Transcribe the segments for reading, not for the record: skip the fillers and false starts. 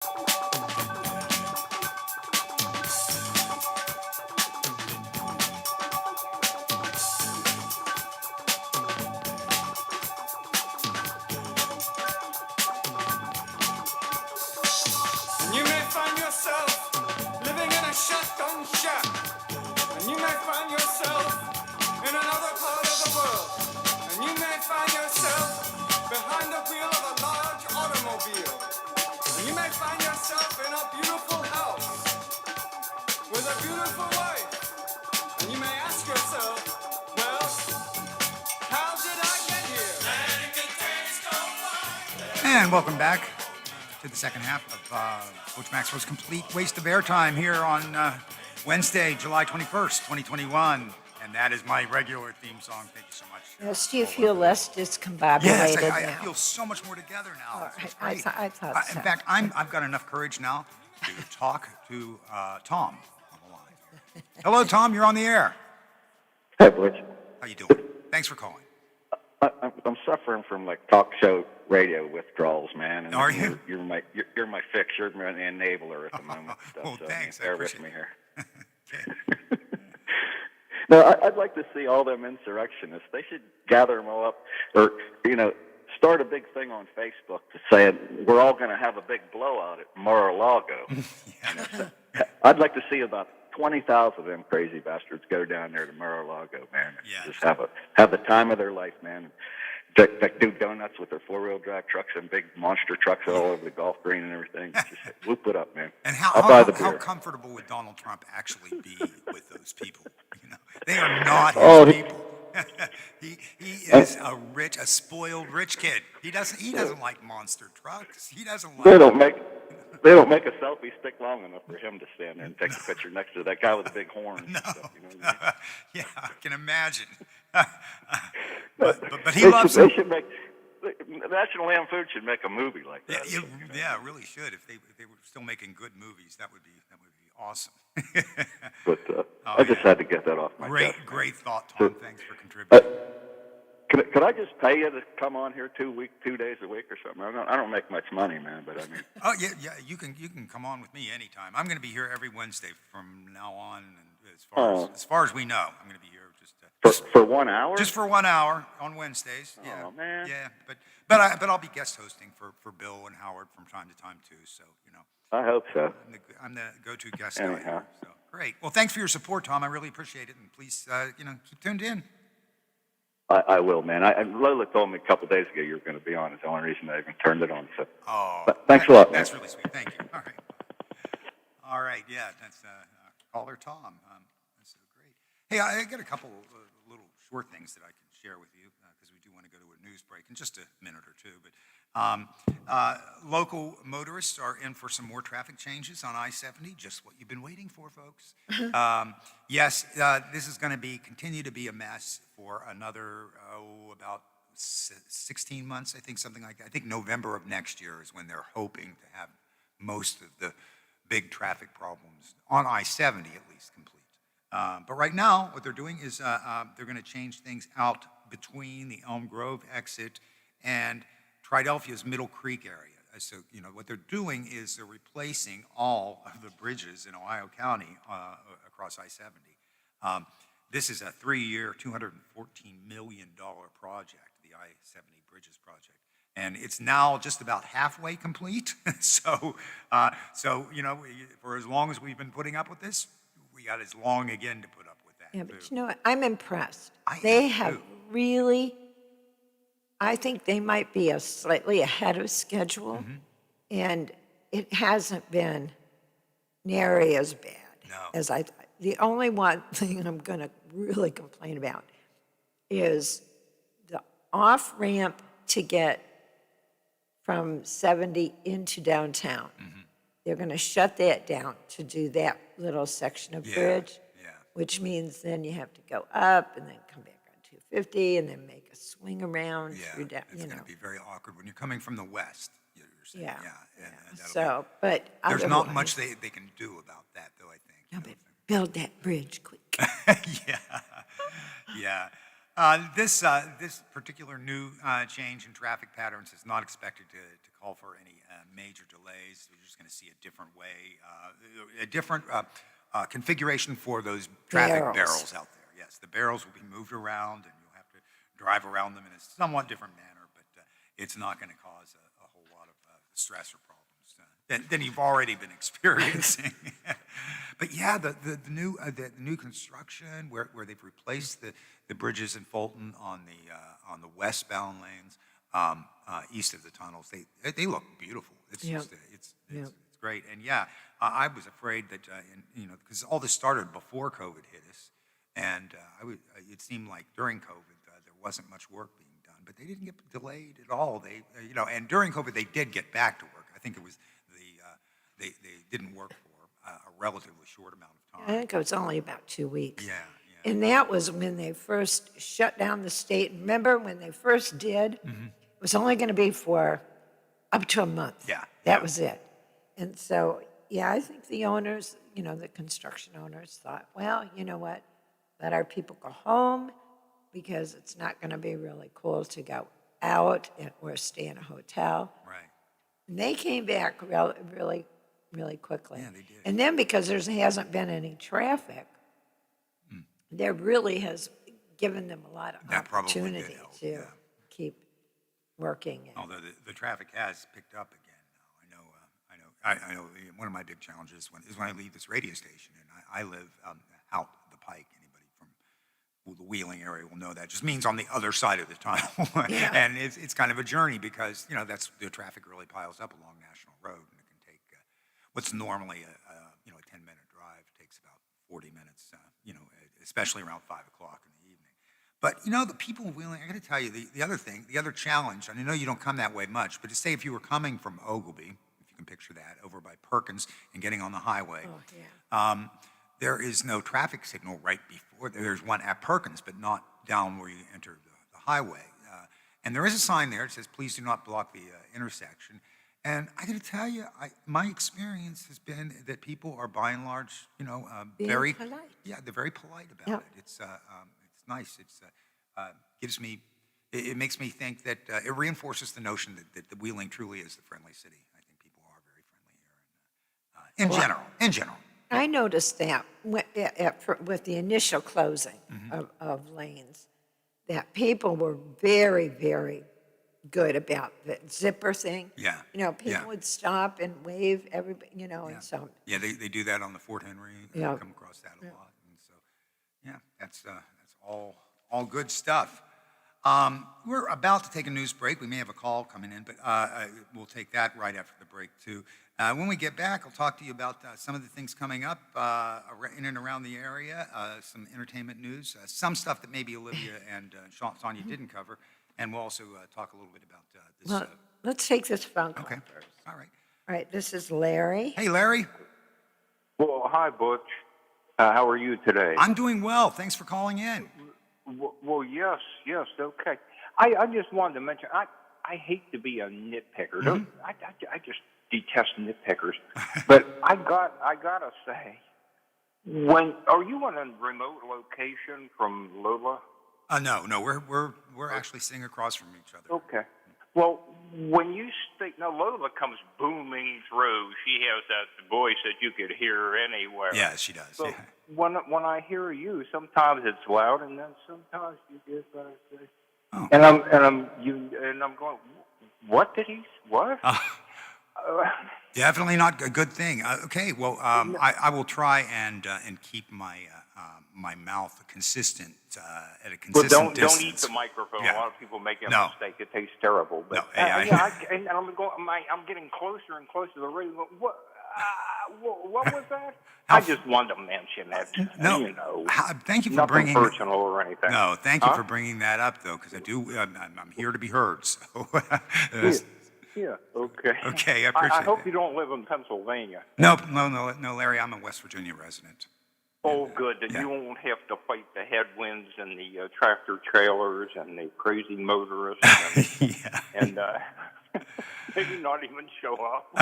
And you may find yourself living in a shotgun shack. And you may find yourself in another part of the world. And you may find yourself behind the wheel of a large automobile. And you may find yourself in a beautiful house with a beautiful wife. And you may ask yourself, well, how did I get here? And welcome back to the second half of Coach Maxwell's Complete Waste of Airtime here on Wednesday, July 21st, 2021. And that is my regular theme song. Thank you so much. Yes, do you feel less discombobulated Yes, now? I feel so much more together now. Oh, It's I great. thought so. In fact, I've got enough courage now to talk to Tom on the line. Hello, Tom. You're on the air. Hey, Butch. How you doing? Thanks for calling. I'm suffering from like talk show radio withdrawals, man. And Are you? You're my fix. You're my enabler at the moment. Well, so thanks. I bear with appreciate me it. here. No, I'd like to see all them insurrectionists. They should gather them all up, or start a big thing on Facebook to say we're all going to have a big blowout at Mar-a-Lago. I'd like to see about 20,000 of them crazy bastards go down there to Mar-a-Lago, man. Yeah. Just have the time of their life, man. That do donuts with their four-wheel drive trucks and big monster trucks all over the golf green and everything. Just whoop it up, man. And I'll buy the how beer. comfortable would Donald Trump actually be with those people? They are not his people. he is a spoiled rich kid. He doesn't like monster trucks. He doesn't like. They don't make a selfie stick long enough for him to stand there and take a picture next to that guy with the big horn. No. Stuff, you know what I mean? Yeah, I can imagine. but he loves. They should make. National Lampoon should make a movie like that. Yeah, it really should. If they were still making good movies, that would be awesome. But I just had to get that off my chest. Great thought, Tom. Thanks for contributing. Could I just pay you to come on here 2 days a week or something? I don't make much money, man, but I mean. Oh yeah, you can come on with me anytime. I'm going to be here every Wednesday from now on, and as far as we know, I'm going to be here for 1 hour. Just for 1 hour on Wednesdays. Yeah. Oh man. Yeah, but I'll be guest hosting for Bill and Howard from time to time too. So I hope so. I'm the go-to guest guy. Anyhow. So great. Well, thanks for your support, Tom. I really appreciate it, and please, keep tuned in. I will, man. Lola told me a couple days ago you were going to be on. It's the only reason I even turned it on. So. But thanks a lot, man. That's really sweet. Thank you. All right. Yeah, that's caller Tom. That's so great. Hey, I got a couple little short things that I can share with you because we do want to go to a news break in just a minute or two. But local motorists are in for some more traffic changes on I-70, just what you've been waiting for, folks. Yes, this is going to continue to be a mess for another, about 16 months, I think, something like that. I think November of next year is when they're hoping to have most of the big traffic problems on I-70 at least complete. But right now, what they're doing is they're going to change things out between the Elm Grove exit and Triadelphia's Middle Creek area. So, what they're doing is they're replacing all of the bridges in Ohio County across I-70. This is a 3-year, $214 million project, the I-70 Bridges project. And it's now just about halfway complete. So, for as long as we've been putting up with this, we got as long again to put up with that. Yeah, but you know what? I'm impressed. They have really, I think they might be slightly ahead of schedule. Mm-hmm. And it hasn't been nearly as bad as I thought. The only one thing I'm going to really complain about is the off-ramp to get from 70 into downtown. Mm-hmm. They're going to shut that down to do that little section of bridge, which means then you have to go up and then come back on 250 and then make a swing around. Yeah, it's going to be very awkward when you're coming from the west. You're saying, and so, but there's not much they can do about that, though, I think. No, but build that bridge quick. This particular new change in traffic patterns is not expected to call for any major delays. We're just going to see a different way, a different configuration for those traffic barrels out there. Yes, the barrels will be moved around, and you'll have to drive around them in a somewhat different manner, but it's not going to cause a whole lot of stress or problems than you've already been experiencing. But yeah, the new construction where they've replaced the bridges in Fulton on the westbound lanes east of the tunnels, they look beautiful. It's just it's great. And yeah, I was afraid that because all this started before COVID hit us, and it seemed like during COVID there wasn't much work being done, but they didn't get delayed at all. They and during COVID they did get back to work. I think it was they didn't work for a relatively short amount of time. I think it was only about 2 weeks. Yeah. And that was when they first shut down the state. Remember when they first did? It was only going to be for up to a month. Yeah. That was it. And so, yeah, I think the owners, the construction owners thought, well, you know what? Let our people go home because it's not going to be really cool to go out or stay in a hotel. Right. And they came back really, really quickly. Yeah, they did. And then because there hasn't been any traffic, there really has given them a lot of That probably did opportunity help, to yeah. keep working. Although the traffic has picked up again now. I know one of my big challenges is when I leave this radio station, and I live out the Pike. Anybody from the Wheeling area will know that. Just means on the other side of the tunnel. Yeah. And it's kind of a journey because, that's the traffic really piles up along National Road, and it can take what's normally a 10-minute drive takes about 40 minutes, especially around 5 o'clock in the evening. But, the people in Wheeling, I got to tell you, the other challenge, and I know you don't come that way much, but to say if you were coming from Oglebay, if you can picture that, over by Perkins and getting on the highway, there is no traffic signal right before. There's one at Perkins, but not down where you enter the highway. And there is a sign there that says, please do not block the intersection. And I got to tell you, my experience has been that people are by and large, very polite. Yeah, they're very polite about Yep. it. It's nice. It makes me think that it reinforces the notion that the Wheeling truly is the friendly city. I think people are very friendly here, in general. I noticed that with the initial closing of lanes, that people were very, very good about the zipper thing. Yeah. People would stop and wave everybody, and so. Yeah, they do that on the Fort Henry. Yeah. I come across that a lot, and so that's all good stuff. We're about to take a news break. We may have a call coming in, but we'll take that right after the break too. When we get back, I'll talk to you about some of the things coming up in and around the area, some entertainment news, some stuff that maybe Olivia and Sonia didn't cover, and we'll also talk a little bit about this. Well, let's take this phone call Okay. first. All right. All right, this is Larry. Hey, Larry. Well, hi, Butch. How are you today? I'm doing well. Thanks for calling in. Well, yes, okay. I just wanted to mention, I hate to be a nitpicker. I just detest nitpickers. But I gotta say, are you on a remote location from Lola? No, we're actually sitting across from each other. Okay. Well, when you speak, now Lola comes booming through. She has that voice that you could hear anywhere. Yeah, she does. So Yeah. when I hear you, sometimes it's loud, and then sometimes you just say, Oh. and I'm going, what did he? What? Definitely not a good thing. Okay, well, I will try and keep my my mouth consistent at a consistent Well, don't distance. eat the microphone. Yeah. A lot of people make that No. mistake. It tastes terrible. But No, hey, and I'm going. I'm getting closer and closer to the radio. What was that? I just wanted to mention that. No, thank you for nothing bringing personal or anything. No, thank you for bringing that up, though, because I'm here to be heard. So, Yeah. Okay. Okay, I appreciate I hope that. you don't live in Pennsylvania. No, Larry, I'm a West Virginia resident. Oh, good. Then Yeah. you won't have to fight the headwinds and the tractor trailers and the crazy motorists Yeah. and maybe not even show up.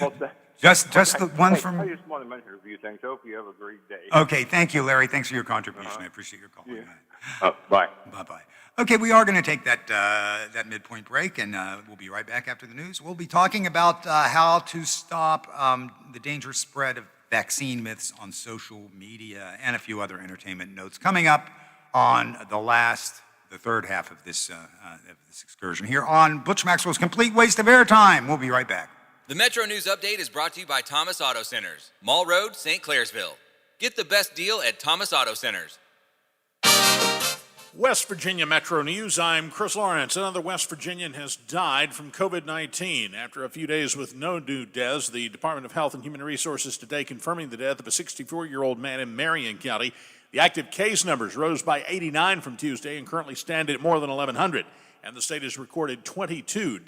Well, Just the one Hey, I from, just want to mention a few things. Hope you have a great day. okay, thank you, Larry. Thanks for your contribution. I appreciate your call. Bye. Bye-bye. Okay, we are going to take that midpoint break, and we'll be right back after the news. We'll be talking about how to stop the dangerous spread of vaccine myths on social media and a few other entertainment notes coming up on the third half of this excursion here on Butch Maxwell's Complete Waste of Airtime. We'll be right back. The Metro News Update is brought to you by Thomas Auto Centers, Mall Road, St. Clairsville. Get the best deal at Thomas Auto Centers. West Virginia Metro News, I'm Chris Lawrence. Another West Virginian has died from COVID-19. After a few days with no new deaths, the Department of Health and Human Resources today confirming the death of a 64-year-old man in Marion County. The active case numbers rose by 89 from Tuesday and currently stand at more than 1,100. And the state has recorded 22